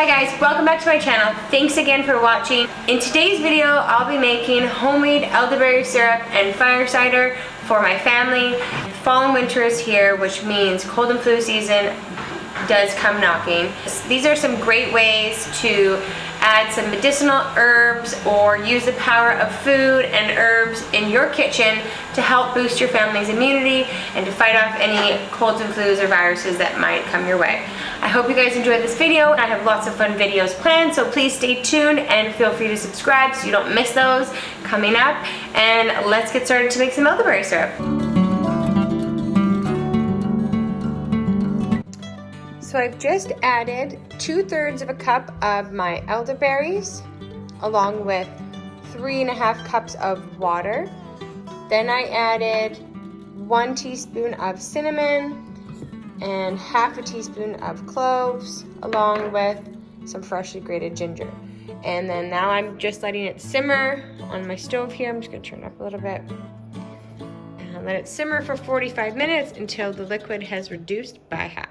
Hi guys, welcome back to my channel. Thanks again for watching. In today's video, I'll be making homemade elderberry syrup and fire cider for my family. Fall and winter is here, which means cold and flu season does come knocking. These are some great ways to add some medicinal herbs or use the power of food and herbs in your kitchen to help boost your family's immunity and to fight off any colds and flus or viruses that might come your way. I hope you guys enjoyed this video. I have lots of fun videos planned, so please stay tuned and feel free to subscribe so you don't miss those coming up. And let's get started to make some elderberry syrup. So I've just added 2/3 of a cup of my elderberries along with 3.5 cups of water. Then I added 1 teaspoon of cinnamon and 1/2 teaspoon of cloves along with some freshly grated ginger. And then now I'm just letting it simmer on my stove here. I'm just gonna turn it up a little bit. And let it simmer for 45 minutes until the liquid has reduced by half.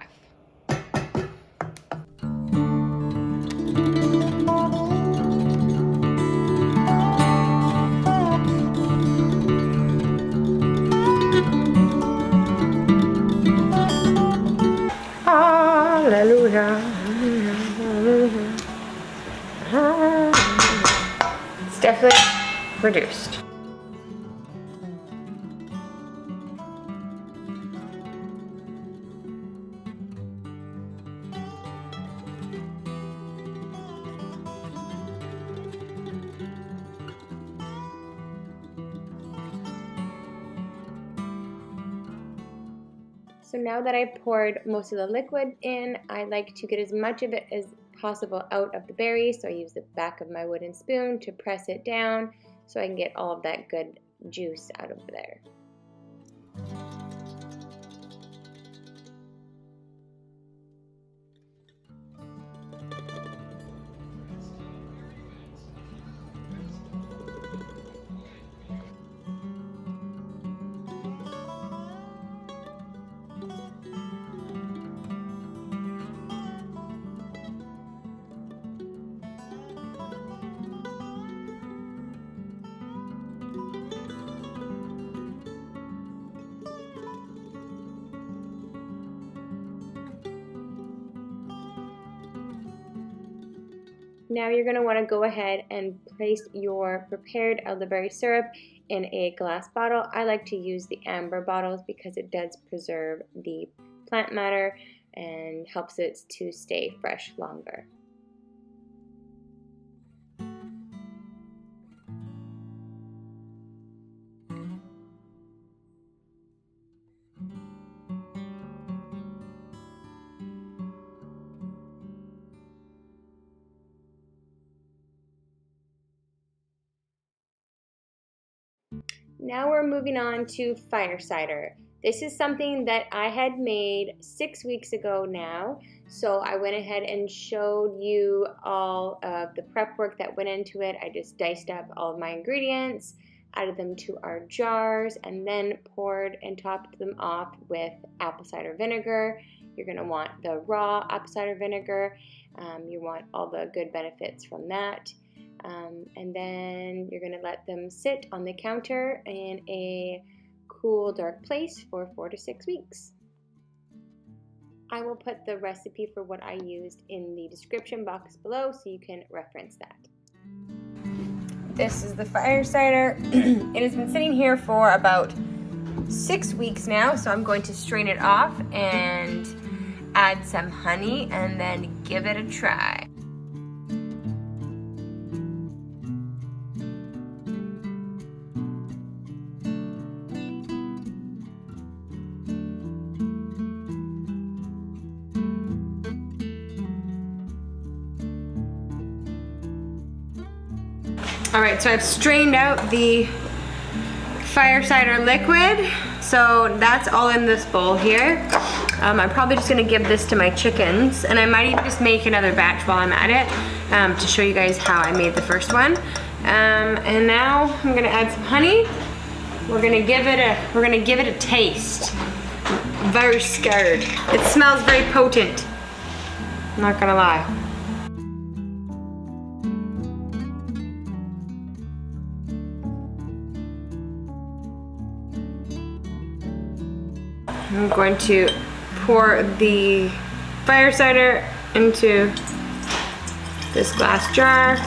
It's definitely reduced. So now that I poured most of the liquid in, I like to get as much of it as possible out of the berries. So I use the back of my wooden spoon to press it down so I can get all of that good juice out of there. Now you're going to want to go ahead and place your prepared elderberry syrup in a glass bottle. I like to use the amber bottles because it does preserve the plant matter and helps it to stay fresh longer. Now we're moving on to fire cider. This is something that I had made 6 weeks ago now. So I went ahead and showed you all of the prep work that went into it. I just diced up all of my ingredients, added them to our jars, and then poured and topped them off with apple cider vinegar. You're gonna want the raw apple cider vinegar. You want all the good benefits from that. And then you're going to let them sit on the counter in a cool, dark place for 4 to 6 weeks. I will put the recipe for what I used in the description box below so you can reference that. This is the fire cider. It has been sitting here for about 6 weeks now, so I'm going to strain it off and add some honey and then give it a try. Alright, so I've strained out the fire cider liquid. So that's all in this bowl here. I'm probably just gonna give this to my chickens, and I might even just make another batch while I'm at it to show you guys how I made the first one. And now I'm gonna add some honey. We're gonna give it a taste. Very scared. It smells very potent. I'm not gonna lie. I'm going to pour the fire cider into this glass jar.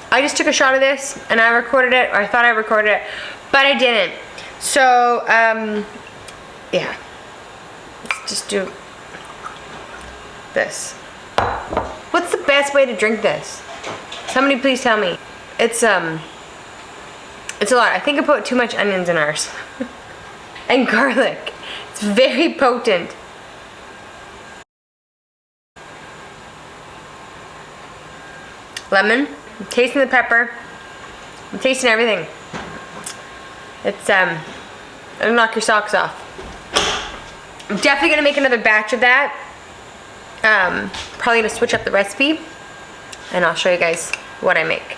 I just took a shot of this and I recorded it, or I thought I recorded it, but I didn't. So, yeah. Let's just do this. What's the best way to drink this? Somebody please tell me. It's a lot. I think I put too much onions in ours. And garlic. It's very potent. Lemon. I'm tasting the pepper. I'm tasting everything. It's it'll knock your socks off. I'm definitely gonna make another batch of that. Probably gonna switch up the recipe, and I'll show you guys what I make.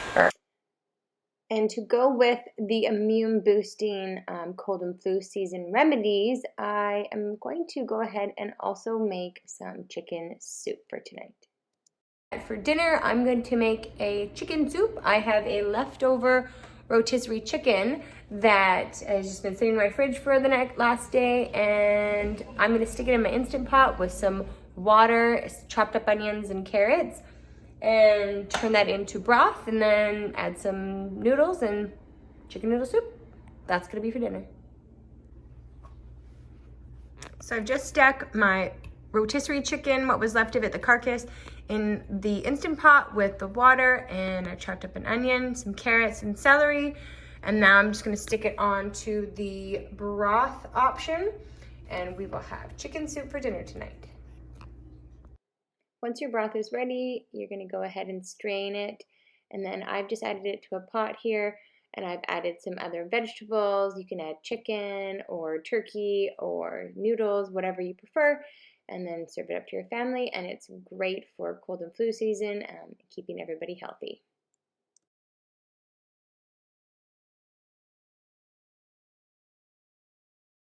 And to go with the immune boosting cold and flu season remedies, I am going to go ahead and also make some chicken soup for tonight. For dinner, I'm going to make a chicken soup. I have a leftover rotisserie chicken that has just been sitting in my fridge for the last day, and I'm going to stick it in my Instant Pot with some water, chopped up onions and carrots, and turn that into broth, and then add some noodles and chicken noodle soup. That's going to be for dinner. So I've just stuck my rotisserie chicken, what was left of it, the carcass, in the Instant Pot with the water, and I chopped up an onion, some carrots and celery, and now I'm just gonna stick it onto the broth option, and we will have chicken soup for dinner tonight. Once your broth is ready, you're gonna go ahead and strain it, and then I've just added it to a pot here, and I've added some other vegetables. You can add chicken or turkey or noodles, whatever you prefer, and then serve it up to your family, and it's great for cold and flu season, keeping everybody healthy.